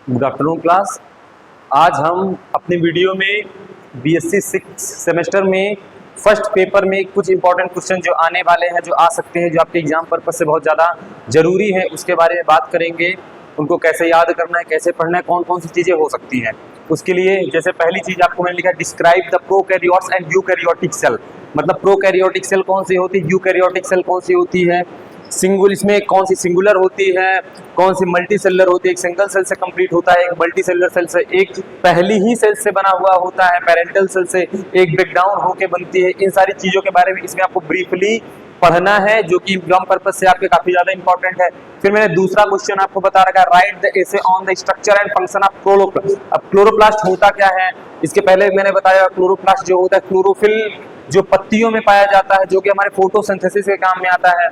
Good afternoon class. आज हम अपने वीडियो में बीएससी 6 सेमेस्टर में फर्स्ट पेपर में कुछ इंपॉर्टेंट क्वेश्चन जो आने वाले हैं, जो आ सकते हैं, जो आपके एग्जाम पर्पज से बहुत ज़्यादा जरूरी है, उसके बारे में बात करेंगे। उनको कैसे याद करना है, कैसे पढ़ना है, कौन कौन सी चीज़ें हो सकती हैं। उसके लिए जैसे पहली चीज़ आपको मैंने लिखा, describe the prokaryotes and eukaryotic cell. मतलब प्रोकैरियोटिक सेल कौन सी होती है, यूकैरियोटिक सेल कौन सी होती है, सिंगुल इसमें कौन सी सिंगुलर होती है, कौन सी मल्टी सेलुलर होती है। एक सिंगल सेल से कंप्लीट होता है, एक मल्टी सेलुलर सेल से, एक पहली ही सेल से बना हुआ होता है, पेरेंटल सेल से, एक ब्रेकडाउन होके बनती है। इन सारी चीजों के बारे में इसमें आपको ब्रीफली पढ़ना है, जो कि एग्जाम पर्पज से आपके काफी ज्यादा इंपॉर्टेंट है। फिर मैंने दूसरा क्वेश्चन आपको बता रखा है, write the essay on the structure and function of chloroplast. अब क्लोरोप्लास्ट होता क्या है, इसके पहले मैंने बताया क्लोरोप्लास्ट जो होता है क्लोरोफिल जो पत्तियों में पाया जाता है, जो कि हमारे फोटोसिंथेसिस के काम में आता है,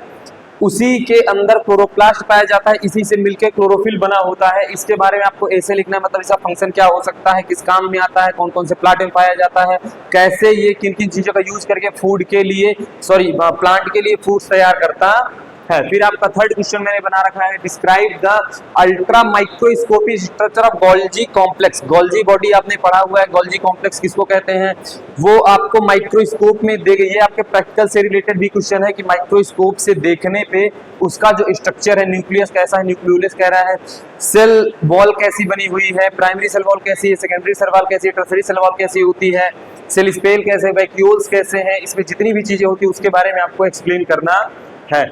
उसी के अंदर क्लोरोप्लास्ट पाया जाता है, इसी से मिलकर क्लोरोफिल बना होता है। इसके बारे में आपको ऐसे लिखना है, मतलब इसका फंक्शन क्या हो सकता है, किस काम में आता है, कौन कौन से प्लांट में पाया जाता है, कैसे ये किन किन चीजों का यूज करके फूड के लिए प्लांट के लिए फूड तैयार करता है। फिर आपका थर्ड क्वेश्चन मैंने बना रखा है, describe the ultra microscopic structure of Golgi complex. Golgi body आपने पढ़ा हुआ है, गोल्जी कॉम्प्लेक्स किसको कहते हैं, वो आपको माइक्रोस्कोप में दे गई है। आपके प्रैक्टिकल से रिलेटेड भी क्वेश्चन है कि माइक्रोस्कोप से देखने पे उसका जो स्ट्रक्चर है, न्यूक्लियस कैसा है, न्यूक्लियोलस कह रहा है, सेल वॉल कैसी बनी हुई है, प्राइमरी सेल वॉल कैसी है, सेकेंडरी सेल वॉल कैसी है, टर्सरी सेल वॉल कैसी होती है, सेल स्पेल कैसे, वैक्यूल्स कैसे हैं, इसमें जितनी भी चीजें होती है उसके बारे में आपको एक्सप्लेन करना है।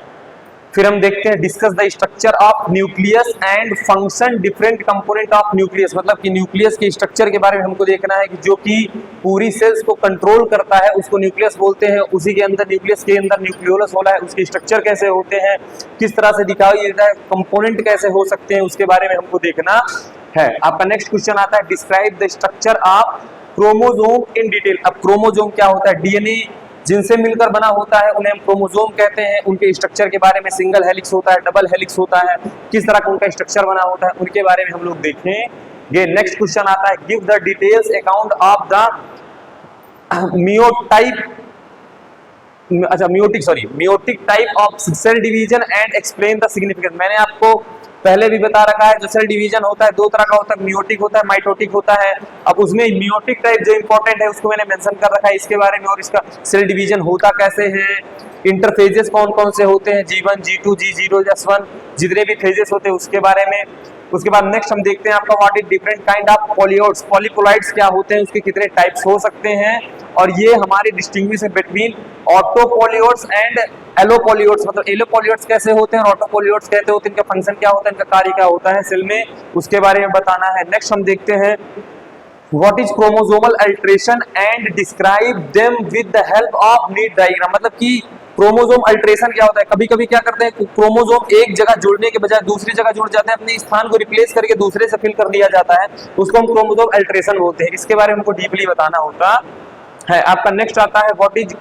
फिर हम देखते हैं, discuss the structure of nucleus and function different component of nucleus. मतलब कि न्यूक्लियस के स्ट्रक्चर के बारे में हमको देखना है कि जो कि पूरी सेल्स को कंट्रोल करता है, उसको न्यूक्लियस बोलते हैं। उसी के अंदर न्यूक्लियस के अंदर न्यूक्लियोलस वाला है, उसके स्ट्रक्चर कैसे होते हैं, किस तरह से दिखाई देता है, कंपोनेंट कैसे हो सकते हैं, उसके बारे में हमको देखना है। आपका नेक्स्ट क्वेश्चन आता है, describe the structure of chromosome in detail. अब क्रोमोसोम क्या होता है, डीएनए जिनसे मिलकर बना होता है उन्हें हम क्रोमोसोम कहते हैं। उनके स्ट्रक्चर के बारे में, सिंगल हेलिक्स होता है, डबल हेलिक्स होता है, किस तरह का उनका स्ट्रक्चर बना होता है, उनके बारे में हम लोग देखेंगे। नेक्स्ट क्वेश्चन आता है, give the details account of the meiotic type of cell division and explain the significance. मैंने आपको पहले भी बता रखा है, जो सेल डिवीजन होता है दो तरह का होता है, मियोटिक होता है, माइटोटिक होता है। अब उसमें मियोटिक टाइप जो इंपॉर्टेंट है उसको मैंने मेंशन कर रखा है इसके बारे में, और इसका सेल डिवीजन होता कैसे है, इंटरफेजेस कौन कौन से होते हैं, G1 G2 G0 S1 जितने भी फेजेस होते हैं उसके बारे में। उसके बाद नेक्स्ट हम देखते हैं आपका, what is different kind of polyploids. Polyploids क्या होते हैं, उसके कितने टाइप्स हो सकते हैं, और ये हमारे डिस्टिंग्विश है बिटवीन ऑटोपोलियोड्स एंड एलोपोलियोड्स। मतलब एलोपोलियोड्स कैसे होते हैं और ऑटोपोलियोड्स कैसे होते हैं, इनका फंक्शन क्या होता है, इनका कार्य क्या होता है सेल में, उसके बारे में बताना है। नेक्स्ट हम देखते हैं, what is chromosomal alteration and describe them with the help of NEET diagram. मतलब कि क्रोमोसोम अल्टरेशन क्या होता है, कभी कभी क्या करते हैं, क्रोमोसोम एक जगह जुड़ने के बजाय दूसरी जगह जुड़ जाते हैं, अपने स्थान को रिप्लेस करके दूसरे से फिल कर दिया जाता है, उसको हम क्रोमोसोम अल्टरेशन बोलते हैं। इसके बारे में हमको डीपली बताना होता है। आपका नेक्स्ट आता है, what is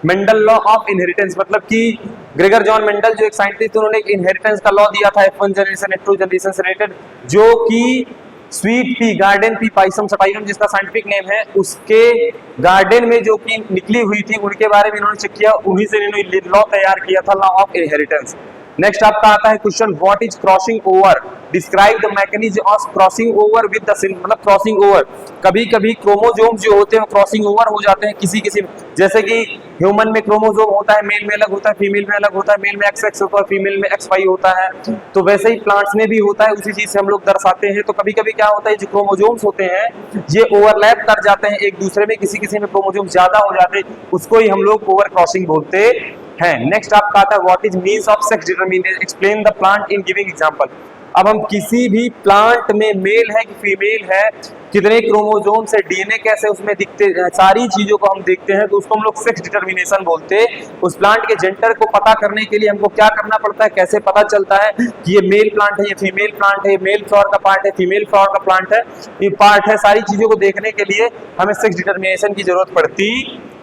Mendel law of inheritance. मतलब कि ग्रेगर जॉन मेंडल जो एक साइंटिस्ट, उन्होंने एक इनहेरिटेंस का लॉ दिया था, F1 जनरेशन F2 जनरेशन से रिलेटेड, जो कि sweet pea, garden pea, Pisum sativum जिसका साइंटिफिक नेम है, उसके गार्डन में जो कि निकली हुई थी उनके बारे में इन्होंने चेक किया, उन्हीं से इन्होंने लॉ तैयार किया था, लॉ ऑफ इनहेरिटेंस। नेक्स्ट आपका आता है question, what is crossing over, describe the mechanism of crossing over with the sin. मतलब क्रॉसिंग ओवर, कभी कभी क्रोमोसोम्स जो होते हैं वो क्रॉसिंग ओवर हो जाते हैं किसी किसी, जैसे कि ह्यूमन में क्रोमोसोम होता है, मेल में अलग होता है, फीमेल में अलग होता है, मेल में XX होता है, फीमेल में XY होता है, तो वैसे ही प्लांट्स में भी होता है, उसी चीज से हम लोग दर्शाते हैं। तो कभी कभी क्या होता है, जो क्रोमोसोम्स होते हैं ये ओवरलैप कर जाते हैं एक दूसरे में, किसी किसी में क्रोमोसोम ज्यादा हो जाते हैं, उसको ही हम लोग ओवर क्रॉसिंग बोलते हैं। नेक्स्ट आपका आता है, what is means of sex determination, explain the plant in giving example. अब हम किसी भी प्लांट में मेल है कि फीमेल है, कितने क्रोमोसोम से, डीएनए कैसे उसमें दिखते, सारी चीजों को हम देखते हैं, तो उसको हम लोग सेक्स डिटरमिनेशन बोलते हैं। उस प्लांट के जेंडर को पता करने के लिए हमको क्या करना पड़ता है, कैसे पता चलता है कि ये मेल प्लांट है, ये फीमेल प्लांट है, ये मेल फ्लावर का पार्ट है, फीमेल फ्लावर का प्लांट है, ये पार्ट है, सारी चीजों को देखने के लिए हमें सेक्स डिटरमिनेशन की जरूरत पड़ती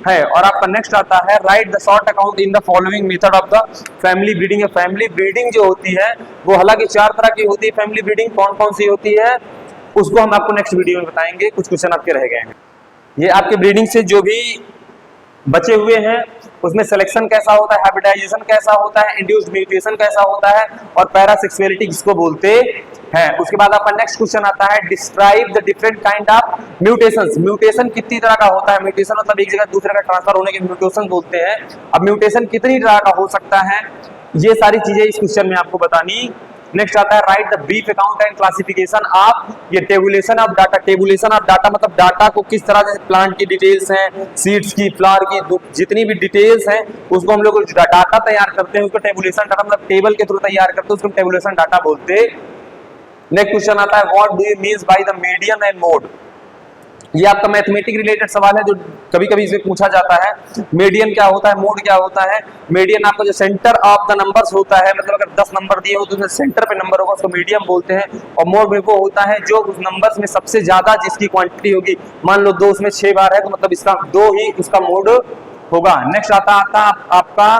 है। और आपका नेक्स्ट आता है, write the short account in the following method of the family breeding. Family breeding जो होती है वो हालांकि 4 तरह की होती है। फैमिली ब्रीडिंग कौन कौन सी होती है उसको हम आपको नेक्स्ट वीडियो में बताएंगे, कुछ क्वेश्चन आपके रह गए हैं। ये आपके ब्रीडिंग से जो भी बचे हुए हैं उसमें सिलेक्शन कैसा होता है, हाइब्रिडाइजेशन कैसा होता है, इंड्यूस्ड म्यूटेशन कैसा होता है और पैरासेक्सुअलिटी किसको बोलते हैं। उसके बाद आपका नेक्स्ट क्वेश्चन आता है describe the different kind of mutations. Mutation कितनी तरह का होता है, म्यूटेशन मतलब एक जगह दूसरे का ट्रांसफर होने के म्यूटेशन बोलते हैं। अब म्यूटेशन कितनी तरह का हो सकता है, ये सारी चीजें इस क्वेश्चन में आपको बतानी। नेक्स्ट आता है write the brief account and classification of, ये tabulation of data. Tabulation of data मतलब डाटा को किस तरह से, प्लांट की डिटेल्स हैं, सीड्स की, फ्लावर की, जितनी भी डिटेल्स हैं उसको हम लोग डाटा तैयार करते हैं, उसको टेबुलेशन डाटा मतलब टेबल के थ्रू तैयार करते हैं, उसको टेबुलेशन डाटा बोलते हैं। नेक्स्ट क्वेश्चन आता है what do you means by the median and mode. ये आपका मैथमेटिक रिलेटेड सवाल है जो कभी कभी इसमें पूछा जाता है। मीडियन क्या होता है, मोड क्या होता है। मीडियन आपका जो सेंटर ऑफ द नंबर्स होता है, मतलब अगर 10 नंबर दिए हो तो उसमें सेंटर पे नंबर होगा, उसको मीडियम बोलते हैं। और मोड में वो होता है जो उस नंबर्स में सबसे ज्यादा जिसकी क्वांटिटी होगी, मान लो 2 उसमें 6 बार है तो मतलब इसका 2 ही उसका मोड होगा। नेक्स्ट आता आपका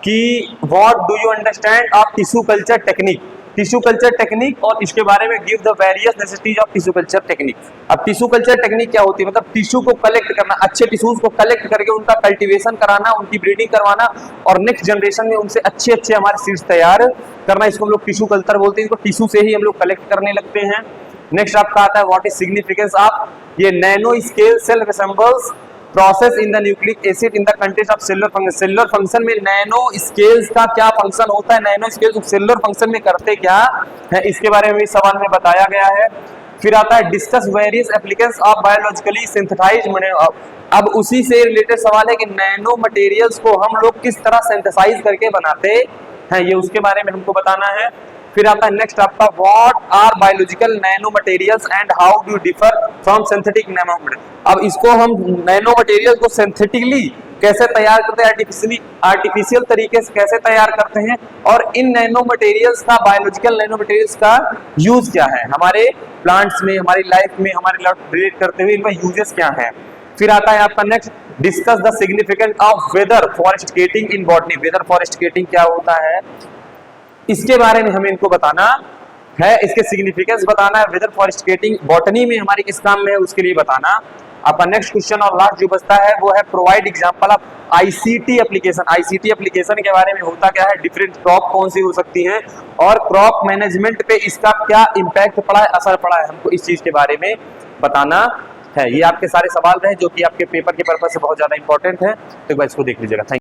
कि what do you understand of tissue culture technique. Tissue culture technique और इसके बारे में give the various necessities of tissue culture technique. अब टिश्यू कल्चर टेक्निक क्या होती है, मतलब टिश्यू को कलेक्ट करना, अच्छे टिश्यूज को कलेक्ट करके उनका कल्टीवेशन कराना, उनकी ब्रीडिंग करवाना और नेक्स्ट जनरेशन में उनसे अच्छे अच्छे हमारे सीड्स तैयार करना, इसको हम लोग टिश्यू कल्चर बोलते हैं। इसको टिश्यू से ही हम लोग कलेक्ट करने लगते हैं। नेक्स्ट आपका आता है व्हाट इज सिग्निफिकेंस ऑफ, ये nano scale cell resembles process in the nucleic acid in the context of cellular function. Cellular function में नैनो स्केल्स का क्या फंक्शन होता है, नैनो स्केल्स सेलुलर फंक्शन में करते क्या है, इसके बारे में इस सवाल में बताया गया है। फिर आता है discuss various applications of biologically synthesized. अब उसी से रिलेटेड सवाल है कि नैनो मटेरियल्स को हम लोग किस तरह सिंथेसाइज करके बनाते हैं, ये उसके बारे में हमको बताना है। फिर आता है नेक्स्ट आपका what are biological nano materials and how do differ from synthetic nano material. अब इसको हम नैनो मटेरियल को सिंथेटिकली कैसे तैयार करते हैं, आर्टिफिशियल तरीके से कैसे तैयार करते हैं और इन नैनो मटेरियल्स का, बायोलॉजिकल नैनो मटेरियल्स का यूज क्या है हमारे प्लांट्स में, हमारी लाइफ में, हमारे लाइफ रिलेट करते हुए इनका यूजेस क्या है। फिर आता है आपका next discuss the significance of weather forecasting in botany. Weather forecasting क्या होता है इसके बारे में हमें इनको बताना है, इसके सिग्निफिकेंस बताना है। वेदर फॉरेस्टिकेटिंग बॉटनी में हमारी किस काम में है उसके लिए बताना। आपका नेक्स्ट क्वेश्चन और लास्ट जो बचता है वो है provide example of ICT application. ICT application के बारे में होता क्या है, डिफरेंट क्रॉप कौन सी हो सकती हैं और क्रॉप मैनेजमेंट पे इसका क्या इम्पैक्ट पड़ा है, असर पड़ा है, हमको इस चीज के बारे में बताना है। ये आपके सारे सवाल रहे जो कि आपके पेपर के पर्पज से बहुत ज्यादा इंपॉर्टेंट है, तो एक बार इसको देख लीजिएगा। Thank you.